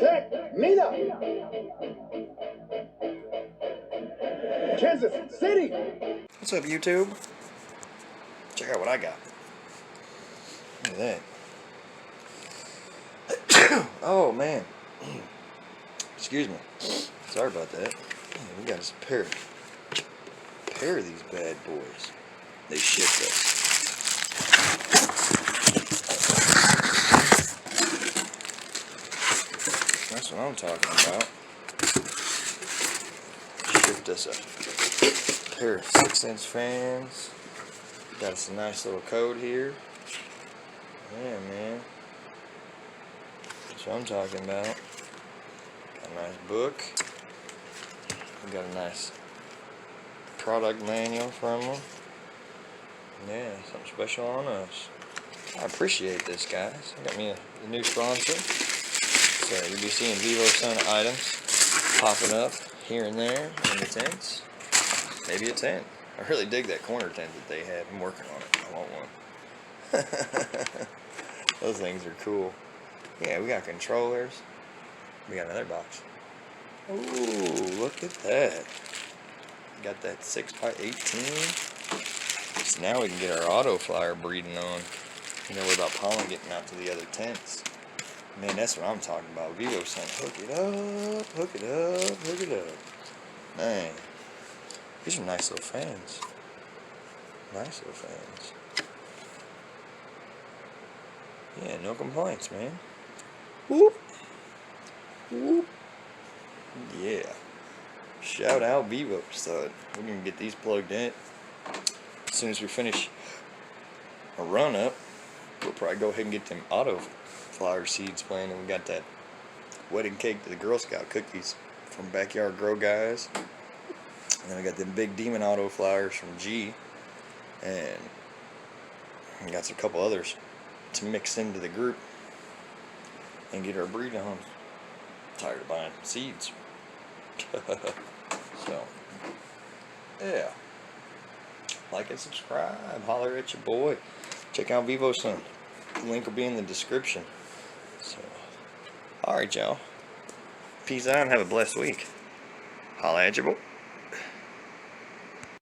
Check Nina. Kansas City. What's up, YouTube? Check out what I got. Look at that. Oh, man. Excuse me. Sorry about that. We got us a pair of these bad boys. They shipped us. That's what I'm talking about. Shipped us a pair of 6-inch fans. Got us a nice little code here. Yeah, man. That's what I'm talking about. Got a nice book. We got a nice product manual from them. Yeah, something special on us. I appreciate this, guys. Got me a new sponsor. So you'll be seeing VivoSun items popping up here and there in the tents. Maybe a tent. I really dig that corner tent that they have. I'm working on it. I want one. Those things are cool. Yeah, we got controllers. We got another box. Ooh, look at that. Got that 6x18. So now we can get our auto flyer breeding on. You know, we're about pollen getting out to the other tents. Man, that's what I'm talking about. VivoSun, hook it up, hook it up, hook it up. Man, these are nice little fans. Nice little fans. Yeah, no complaints, man. Whoop. Whoop. Yeah. Shout out VivoSun. We're going to get these plugged in. As soon as we finish a run up, we'll probably go ahead and get them auto flower seeds planted. We got that wedding cake to the Girl Scout cookies from Backyard Grow Guys. And then we got them big demon auto flowers from G. And we got a couple others to mix into the group and get our breed on. Tired of buying seeds. So, yeah. Like and subscribe. Holler at your boy. Check out VivoSun. The link will be in the description. So, alright, y'all. Peace out and have a blessed week. Holla at your boy.